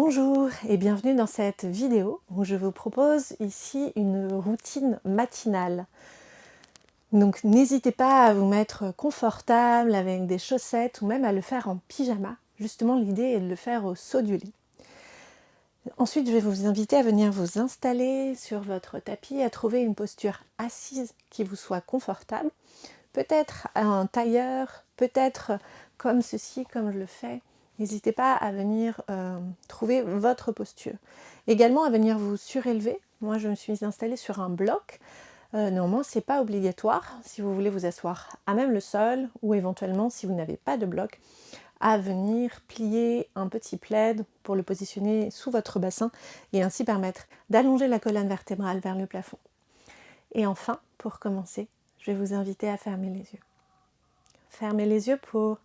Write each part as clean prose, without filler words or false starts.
Bonjour et bienvenue dans cette vidéo où je vous propose ici une routine matinale. Donc n'hésitez pas à vous mettre confortable avec des chaussettes ou même à le faire en pyjama. Justement, l'idée est de le faire au saut du lit. Ensuite, je vais vous inviter à venir vous installer sur votre tapis, à trouver une posture assise qui vous soit confortable. Peut-être un tailleur, peut-être comme ceci, comme je le fais. N'hésitez pas à venir trouver votre posture. Également à venir vous surélever. Moi, je me suis installée sur un bloc. Néanmoins, ce n'est pas obligatoire. Si vous voulez vous asseoir à même le sol ou éventuellement, si vous n'avez pas de bloc, à venir plier un petit plaid pour le positionner sous votre bassin et ainsi permettre d'allonger la colonne vertébrale vers le plafond. Et enfin, pour commencer, je vais vous inviter à fermer les yeux. Fermez les yeux pour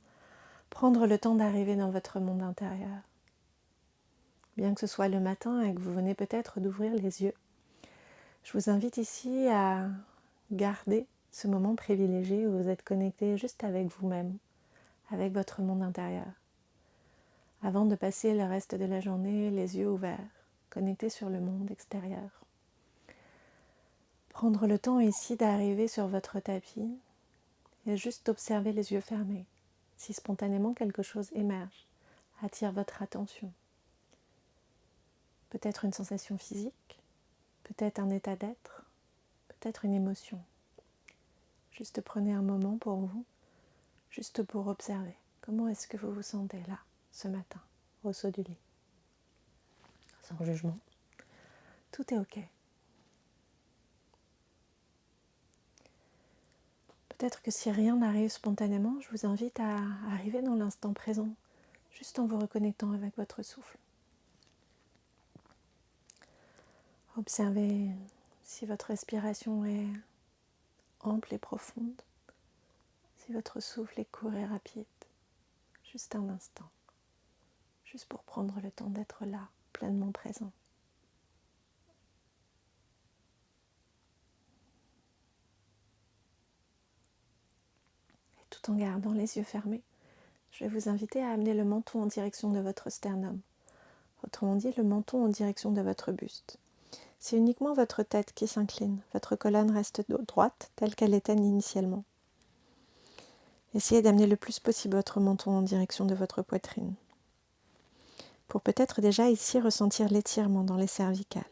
prendre le temps d'arriver dans votre monde intérieur. Bien que ce soit le matin et que vous venez peut-être d'ouvrir les yeux, je vous invite ici à garder ce moment privilégié où vous êtes connecté juste avec vous-même, avec votre monde intérieur, avant de passer le reste de la journée les yeux ouverts, connectés sur le monde extérieur. Prendre le temps ici d'arriver sur votre tapis et juste observer les yeux fermés. Si spontanément quelque chose émerge, attire votre attention. Peut-être une sensation physique, peut-être un état d'être, peut-être une émotion. Juste prenez un moment pour vous, juste pour observer. Comment est-ce que vous vous sentez là, ce matin, au saut du lit? Sans jugement. Tout est OK. Peut-être que si rien n'arrive spontanément, je vous invite à arriver dans l'instant présent, juste en vous reconnectant avec votre souffle. Observez si votre respiration est ample et profonde, si votre souffle est court et rapide. Juste un instant, juste pour prendre le temps d'être là, pleinement présent. Et tout en gardant les yeux fermés, je vais vous inviter à amener le menton en direction de votre sternum. Autrement dit, le menton en direction de votre buste. C'est uniquement votre tête qui s'incline. Votre colonne reste droite, telle qu'elle était initialement. Essayez d'amener le plus possible votre menton en direction de votre poitrine. Pour peut-être déjà ici ressentir l'étirement dans les cervicales.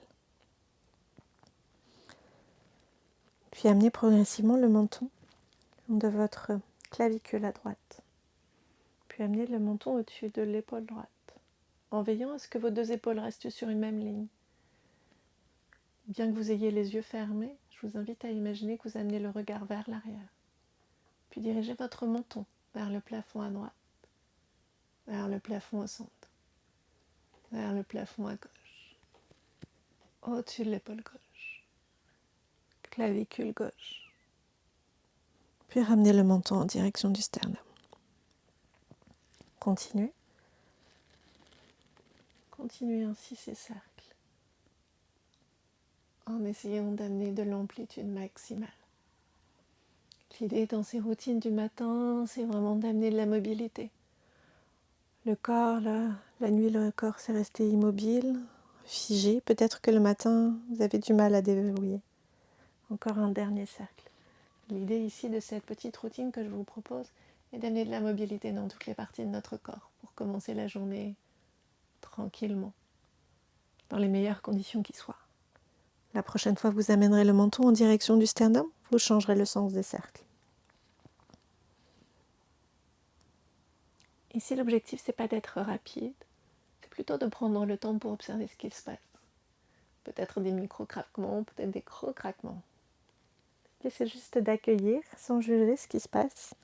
Puis amenez progressivement le menton de votre clavicule à droite. Puis amenez le menton au-dessus de l'épaule droite, en veillant à ce que vos deux épaules restent sur une même ligne. Bien que vous ayez les yeux fermés, je vous invite à imaginer que vous amenez le regard vers l'arrière. Puis dirigez votre menton vers le plafond à droite, vers le plafond au centre, vers le plafond à gauche, au-dessus de l'épaule gauche, clavicule gauche. Puis ramenez le menton en direction du sternum. Continuez. Continuez ainsi ces cercles, en essayant d'amener de l'amplitude maximale. L'idée dans ces routines du matin, c'est vraiment d'amener de la mobilité. Le corps, la nuit, le corps s'est resté immobile, figé. Peut-être que le matin, vous avez du mal à déverrouiller. Encore un dernier cercle. L'idée ici de cette petite routine que je vous propose est d'amener de la mobilité dans toutes les parties de notre corps pour commencer la journée tranquillement, dans les meilleures conditions qui soient. La prochaine fois que vous amènerez le menton en direction du sternum, vous changerez le sens des cercles. Ici, l'objectif, c'est pas d'être rapide, c'est plutôt de prendre le temps pour observer ce qu'il se passe. Peut-être des micro-craquements, peut-être des gros craquements. L'idée, c'est juste d'accueillir sans juger ce qui se passe.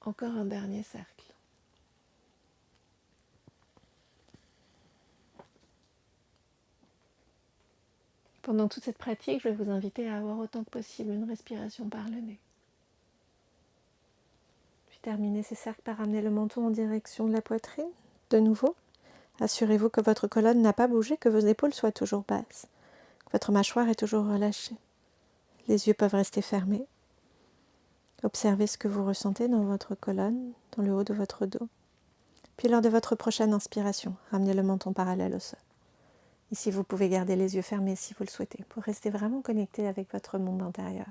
Encore un dernier cercle. Pendant toute cette pratique, je vais vous inviter à avoir autant que possible une respiration par le nez. Puis terminez ces cercles par amener le menton en direction de la poitrine. De nouveau, assurez-vous que votre colonne n'a pas bougé, que vos épaules soient toujours basses, que votre mâchoire est toujours relâchée. Les yeux peuvent rester fermés. Observez ce que vous ressentez dans votre colonne, dans le haut de votre dos. Puis lors de votre prochaine inspiration, ramenez le menton parallèle au sol. Ici, vous pouvez garder les yeux fermés si vous le souhaitez, pour rester vraiment connecté avec votre monde intérieur.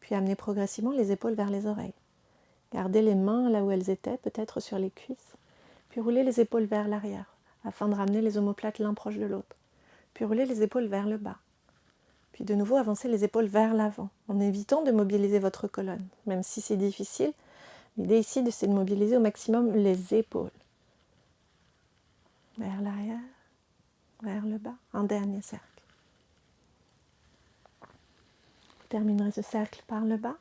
Puis amenez progressivement les épaules vers les oreilles. Gardez les mains là où elles étaient, peut-être sur les cuisses. Puis roulez les épaules vers l'arrière, afin de ramener les omoplates l'un proche de l'autre. Puis roulez les épaules vers le bas. Puis de nouveau, avancez les épaules vers l'avant, en évitant de mobiliser votre colonne. Même si c'est difficile, l'idée ici, c'est de mobiliser au maximum les épaules. Vers l'arrière, vers le bas. Un dernier cercle. Vous terminerez ce cercle par le bas,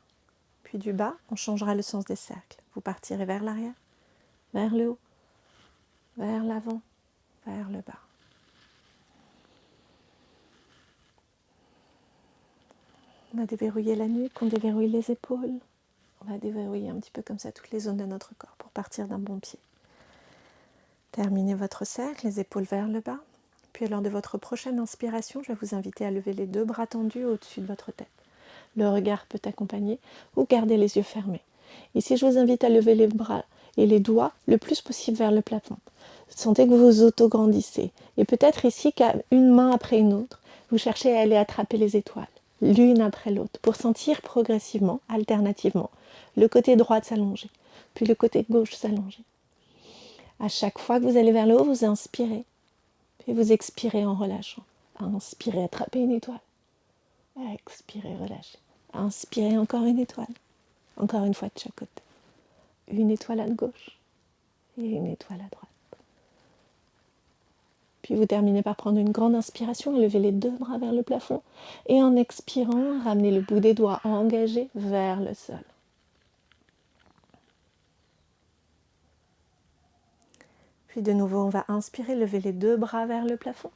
puis du bas, on changera le sens des cercles. Vous partirez vers l'arrière, vers le haut, vers l'avant, vers le bas. On va déverrouiller la nuque, on déverrouille les épaules. On va déverrouiller un petit peu comme ça toutes les zones de notre corps pour partir d'un bon pied. Terminez votre cercle, les épaules vers le bas. Puis lors de votre prochaine inspiration, je vais vous inviter à lever les deux bras tendus au-dessus de votre tête. Le regard peut accompagner ou garder les yeux fermés. Ici, je vous invite à lever les bras et les doigts le plus possible vers le plafond. Sentez que vous vous auto-grandissez. Et peut-être ici qu'à une main après une autre, vous cherchez à aller attraper les étoiles, l'une après l'autre, pour sentir progressivement, alternativement, le côté droit s'allonger, puis le côté gauche s'allonger. À chaque fois que vous allez vers le haut, vous inspirez, puis vous expirez en relâchant. Inspirez, attrapez une étoile. Expirez, relâchez. Inspirez encore une étoile. Encore une fois de chaque côté. Une étoile à gauche et une étoile à droite. Puis vous terminez par prendre une grande inspiration, lever les deux bras vers le plafond et en expirant, ramenez le bout des doigts engagés vers le sol. Puis de nouveau, on va inspirer, lever les deux bras vers le plafond.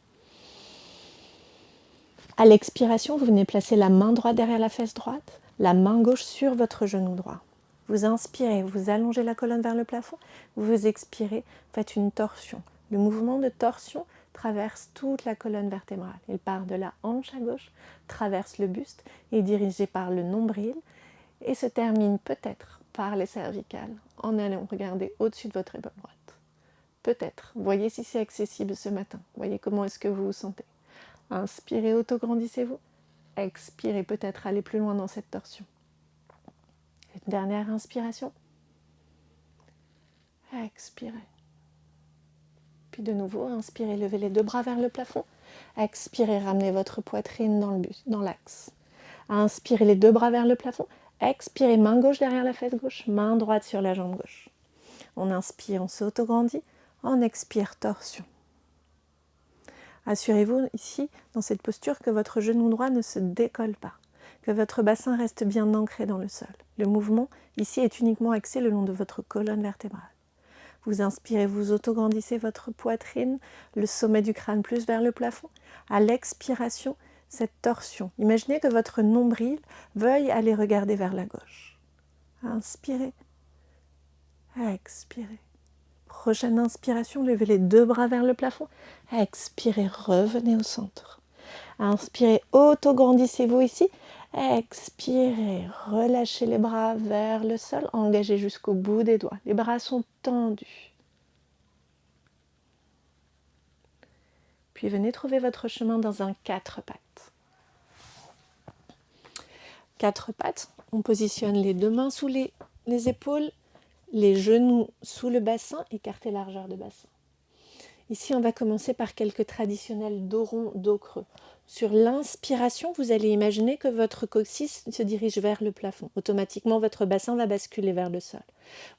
À l'expiration, vous venez placer la main droite derrière la fesse droite, la main gauche sur votre genou droit. Vous inspirez, vous allongez la colonne vers le plafond, vous expirez, faites une torsion. Le mouvement de torsion traverse toute la colonne vertébrale. Il part de la hanche à gauche, traverse le buste, est dirigé par le nombril et se termine peut-être par les cervicales en allant regarder au-dessus de votre épaule droite. Peut-être. Voyez si c'est accessible ce matin. Voyez comment est-ce que vous vous sentez. Inspirez, auto-grandissez-vous. Expirez, peut-être aller plus loin dans cette torsion. Une dernière inspiration. Expirez. Puis de nouveau, inspirez, levez les deux bras vers le plafond. Expirez, ramenez votre poitrine dans l'axe. Inspirez les deux bras vers le plafond. Expirez, main gauche derrière la fesse gauche, main droite sur la jambe gauche. On inspire, on s'auto-grandit. On expire, torsion. Assurez-vous ici, dans cette posture, que votre genou droit ne se décolle pas, que votre bassin reste bien ancré dans le sol. Le mouvement ici est uniquement axé le long de votre colonne vertébrale. Vous inspirez, vous auto-grandissez votre poitrine, le sommet du crâne plus vers le plafond. À l'expiration, cette torsion. Imaginez que votre nombril veuille aller regarder vers la gauche. Inspirez, expirez. Prochaine inspiration, levez les deux bras vers le plafond. Expirez, revenez au centre. Inspirez, auto-grandissez-vous ici. Expirez, relâchez les bras vers le sol, engagez jusqu'au bout des doigts. Les bras sont tendus. Puis venez trouver votre chemin dans un 4 pattes. 4 pattes, on positionne les deux mains sous les épaules, les genoux sous le bassin, écartez largeur de bassin. Ici, on va commencer par quelques traditionnels dos rond, dos creux. Sur l'inspiration, vous allez imaginer que votre coccyx se dirige vers le plafond. Automatiquement, votre bassin va basculer vers le sol.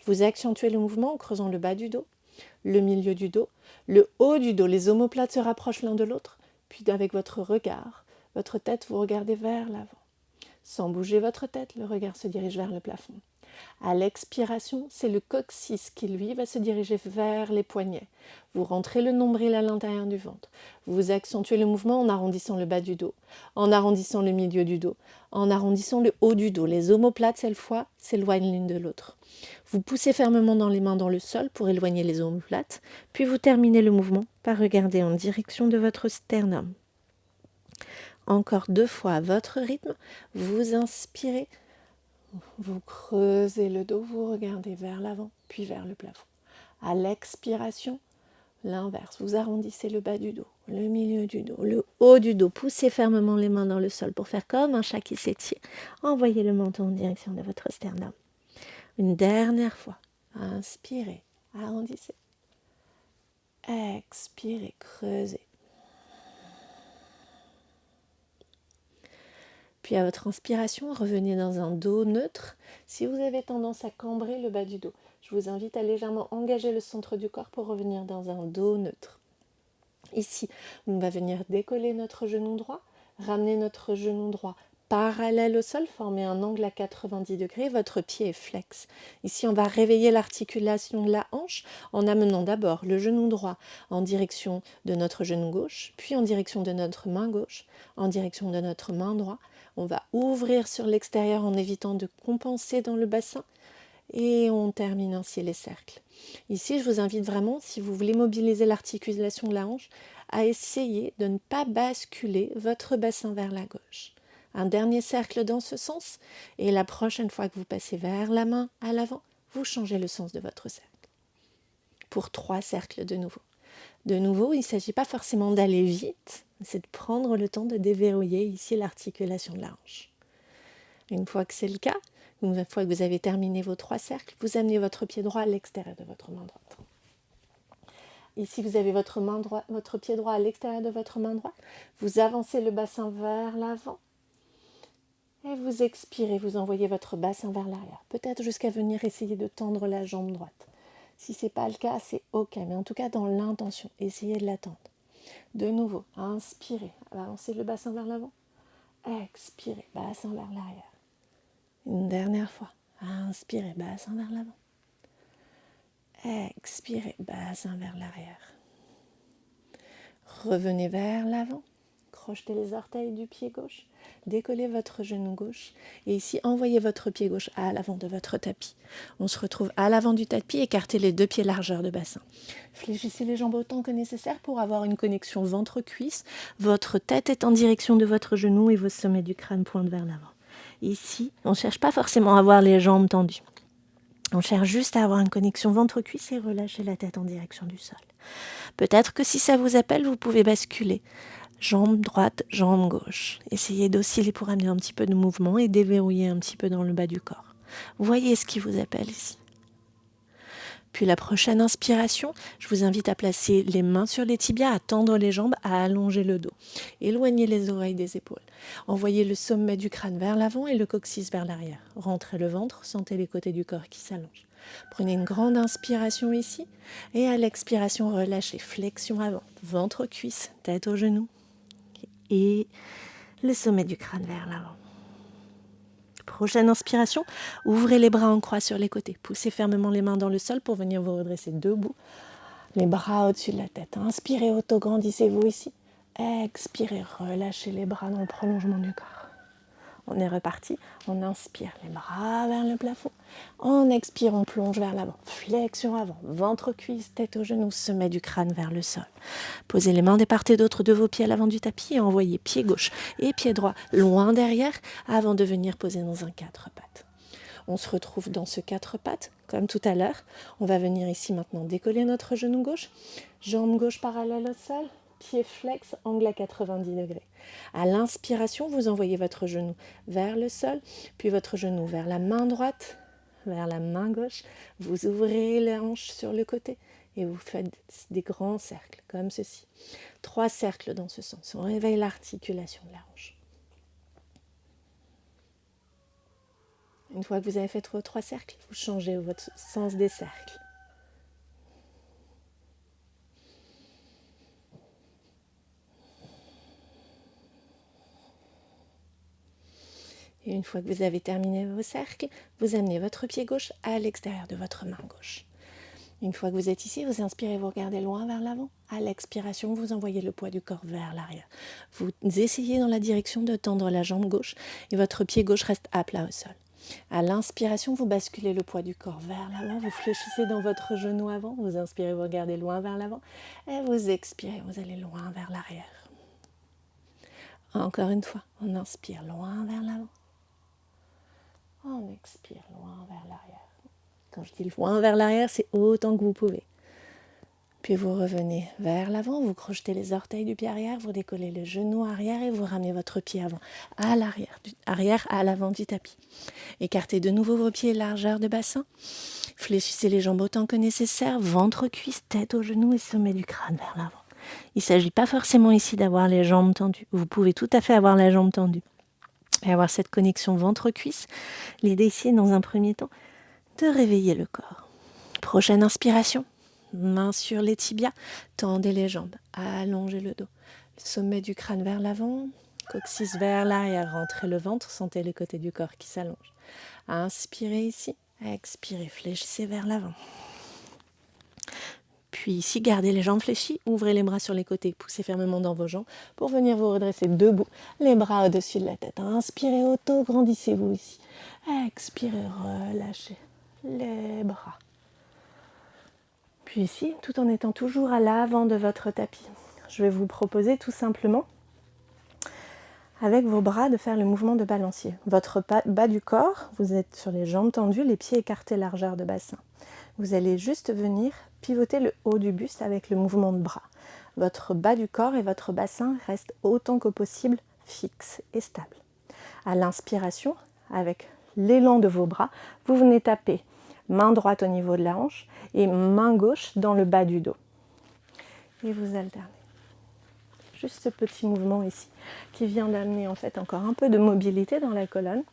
Vous accentuez le mouvement en creusant le bas du dos, le milieu du dos, le haut du dos. Les omoplates se rapprochent l'un de l'autre. Puis avec votre regard, votre tête, vous regardez vers l'avant. Sans bouger votre tête, le regard se dirige vers le plafond. À l'expiration, c'est le coccyx qui, lui, va se diriger vers les poignets. Vous rentrez le nombril à l'intérieur du ventre. Vous accentuez le mouvement en arrondissant le bas du dos, en arrondissant le milieu du dos, en arrondissant le haut du dos. Les omoplates, cette fois, s'éloignent l'une de l'autre. Vous poussez fermement dans les mains dans le sol pour éloigner les omoplates, puis vous terminez le mouvement par regarder en direction de votre sternum. Encore 2 fois à votre rythme, vous inspirez, Vous creusez le dos, vous regardez vers l'avant, puis vers le plafond. À l'expiration, l'inverse, vous arrondissez le bas du dos, le milieu du dos, le haut du dos. Poussez fermement les mains dans le sol pour faire comme un chat qui s'étire. Envoyez le menton en direction de votre sternum. Une dernière fois. Inspirez, arrondissez. Expirez, creusez. Puis à votre inspiration, revenez dans un dos neutre. Si vous avez tendance à cambrer le bas du dos, je vous invite à légèrement engager le centre du corps pour revenir dans un dos neutre. Ici, on va venir décoller notre genou droit, ramener notre genou droit parallèle au sol, former un angle à 90 degrés, votre pied est flex. Ici, on va réveiller l'articulation de la hanche en amenant d'abord le genou droit en direction de notre genou gauche, puis en direction de notre main gauche, en direction de notre main droite. On va ouvrir sur l'extérieur en évitant de compenser dans le bassin et on termine ainsi les cercles. Ici, je vous invite vraiment, si vous voulez mobiliser l'articulation de la hanche, à essayer de ne pas basculer votre bassin vers la gauche. Un dernier cercle dans ce sens, et la prochaine fois que vous passez vers la main à l'avant, vous changez le sens de votre cercle. Pour 3 cercles de nouveau. De nouveau, il ne s'agit pas forcément d'aller vite, c'est de prendre le temps de déverrouiller ici l'articulation de la hanche. Une fois que c'est le cas, une fois que vous avez terminé vos 3 cercles, vous amenez votre pied droit à l'extérieur de votre main droite. Ici, vous avez votre pied droit à l'extérieur de votre main droite. Vous avancez le bassin vers l'avant. Et vous expirez, vous envoyez votre bassin vers l'arrière. Peut-être jusqu'à venir essayer de tendre la jambe droite. Si ce n'est pas le cas, c'est OK. Mais en tout cas, dans l'intention, essayez de la tendre. De nouveau, inspirez, avancez le bassin vers l'avant. Expirez, bassin vers l'arrière. Une dernière fois. Inspirez, bassin vers l'avant. Expirez, bassin vers l'arrière. Revenez vers l'avant. Crochetez les orteils du pied gauche. Décollez votre genou gauche. Et ici, envoyez votre pied gauche à l'avant de votre tapis. On se retrouve à l'avant du tapis. Écartez les 2 pieds largeur de bassin. Fléchissez les jambes autant que nécessaire pour avoir une connexion ventre-cuisse. Votre tête est en direction de votre genou et vos sommets du crâne pointent vers l'avant. Ici, on ne cherche pas forcément à avoir les jambes tendues. On cherche juste à avoir une connexion ventre-cuisse et relâcher la tête en direction du sol. Peut-être que si ça vous appelle, vous pouvez basculer. Jambe droite, jambe gauche. Essayez d'osciller pour amener un petit peu de mouvement et déverrouiller un petit peu dans le bas du corps. Voyez ce qui vous appelle ici. Puis la prochaine inspiration, je vous invite à placer les mains sur les tibias, à tendre les jambes, à allonger le dos. Éloignez les oreilles des épaules. Envoyez le sommet du crâne vers l'avant et le coccyx vers l'arrière. Rentrez le ventre, sentez les côtés du corps qui s'allongent. Prenez une grande inspiration ici et à l'expiration, relâchez. Flexion avant, ventre, cuisse, tête aux genoux et le sommet du crâne vers l'avant. Prochaine inspiration, ouvrez les bras en croix sur les côtés. Poussez fermement les mains dans le sol pour venir vous redresser debout. Les bras au-dessus de la tête. Inspirez, auto-grandissez-vous ici. Expirez, relâchez les bras dans le prolongement du corps. On est reparti. On inspire, les bras vers le plafond. On expire, on plonge vers l'avant. Flexion avant, ventre, cuisse, tête aux genoux, sommet du crâne vers le sol. Posez les mains de part et d'autre de vos pieds à l'avant du tapis et envoyez pied gauche et pied droit loin derrière avant de venir poser dans un 4 pattes. On se retrouve dans ce 4 pattes, comme tout à l'heure. On va venir ici maintenant décoller notre genou gauche, jambe gauche parallèle au sol, pied flex, angle à 90 degrés. À l'inspiration, vous envoyez votre genou vers le sol, puis votre genou vers la main droite, vers la main gauche. Vous ouvrez les hanches sur le côté et vous faites des grands cercles, comme ceci. 3 cercles dans ce sens. On réveille l'articulation de la hanche. Une fois que vous avez fait vos 3 cercles, vous changez votre sens des cercles. Et une fois que vous avez terminé vos cercles, vous amenez votre pied gauche à l'extérieur de votre main gauche. Une fois que vous êtes ici, vous inspirez, vous regardez loin vers l'avant. À l'expiration, vous envoyez le poids du corps vers l'arrière. Vous essayez dans la direction de tendre la jambe gauche et votre pied gauche reste à plat au sol. À l'inspiration, vous basculez le poids du corps vers l'avant, vous fléchissez dans votre genou avant, vous inspirez, vous regardez loin vers l'avant et vous expirez, vous allez loin vers l'arrière. Encore une fois, on inspire loin vers l'avant. On expire loin vers l'arrière. Quand je dis loin vers l'arrière, c'est autant que vous pouvez. Puis vous revenez vers l'avant, vous crochetez les orteils du pied arrière, vous décollez le genou arrière et vous ramenez votre pied avant à l'arrière, arrière à l'avant du tapis. Écartez de nouveau vos pieds, largeur de bassin. Fléchissez les jambes autant que nécessaire, ventre, cuisse, tête au genou et sommet du crâne vers l'avant. Il ne s'agit pas forcément ici d'avoir les jambes tendues. Vous pouvez tout à fait avoir la jambe tendue et avoir cette connexion ventre-cuisse. L'idée ici est dans un premier temps de réveiller le corps. Prochaine inspiration. Mains sur les tibias, tendez les jambes, allongez le dos. Le sommet du crâne vers l'avant, coccyx vers l'arrière, rentrez le ventre, sentez les côtés du corps qui s'allongent. Inspirez ici, expirez, fléchissez vers l'avant. Puis ici, gardez les jambes fléchies, ouvrez les bras sur les côtés, poussez fermement dans vos jambes pour venir vous redresser debout, les bras au-dessus de la tête. Inspirez, auto-grandissez-vous ici. Expirez, relâchez les bras. Puis ici, tout en étant toujours à l'avant de votre tapis, je vais vous proposer tout simplement, avec vos bras, de faire le mouvement de balancier. Votre bas du corps, vous êtes sur les jambes tendues, les pieds écartés, largeur de bassin. Vous allez juste venir pivoter le haut du buste avec le mouvement de bras. Votre bas du corps et votre bassin restent autant que possible fixes et stables. À l'inspiration, avec l'élan de vos bras, vous venez taper main droite au niveau de la hanche et main gauche dans le bas du dos. Et vous alternez. Juste ce petit mouvement ici qui vient d'amener en fait encore un peu de mobilité dans la colonne,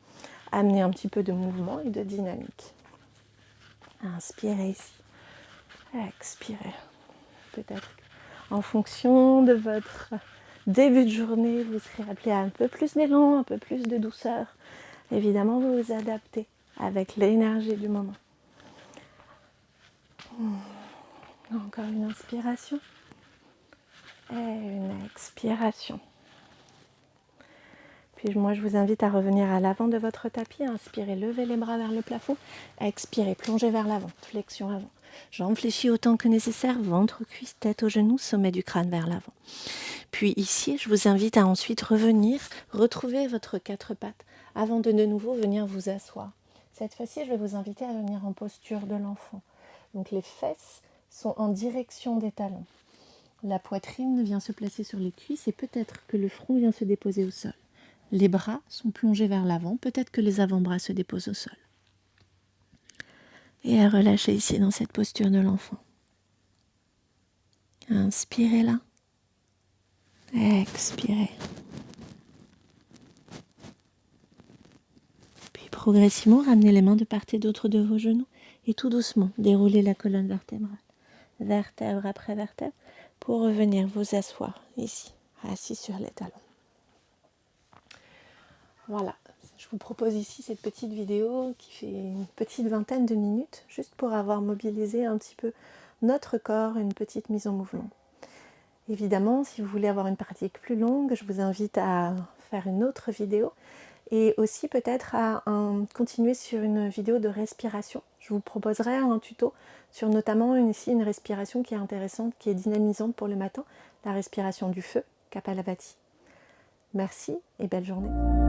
amener un petit peu de mouvement et de dynamique. Inspirez ici, expirez. Peut-être en fonction de votre début de journée, vous serez appelé à un peu plus d'élan, un peu plus de douceur. Évidemment, vous vous adaptez avec l'énergie du moment. Encore une inspiration et une expiration. Puis moi, je vous invite à revenir à l'avant de votre tapis. Inspirez, levez les bras vers le plafond. Expirez, plongez vers l'avant, flexion avant. Jambes fléchies autant que nécessaire, ventre, cuisse, tête au genou, sommet du crâne vers l'avant. Puis ici, je vous invite à ensuite revenir, retrouver votre quatre pattes avant de nouveau venir vous asseoir. Cette fois-ci, je vais vous inviter à venir en posture de l'enfant. Donc les fesses sont en direction des talons. La poitrine vient se placer sur les cuisses et peut-être que le front vient se déposer au sol. Les bras sont plongés vers l'avant, peut-être que les avant-bras se déposent au sol. Et à relâcher ici dans cette posture de l'enfant. Inspirez là. Expirez. Puis progressivement, ramenez les mains de part et d'autre de vos genoux et tout doucement, déroulez la colonne vertébrale, vertèbre après vertèbre, pour revenir vous asseoir ici, assis sur les talons. Voilà, je vous propose ici cette petite vidéo qui fait une petite vingtaine de minutes, juste pour avoir mobilisé un petit peu notre corps, une petite mise en mouvement. Évidemment, si vous voulez avoir une pratique plus longue, je vous invite à faire une autre vidéo et aussi peut-être à continuer sur une vidéo de respiration. Je vous proposerai un tuto sur notamment ici une respiration qui est intéressante, qui est dynamisante pour le matin, la respiration du feu, Kapalabhati. Merci et belle journée.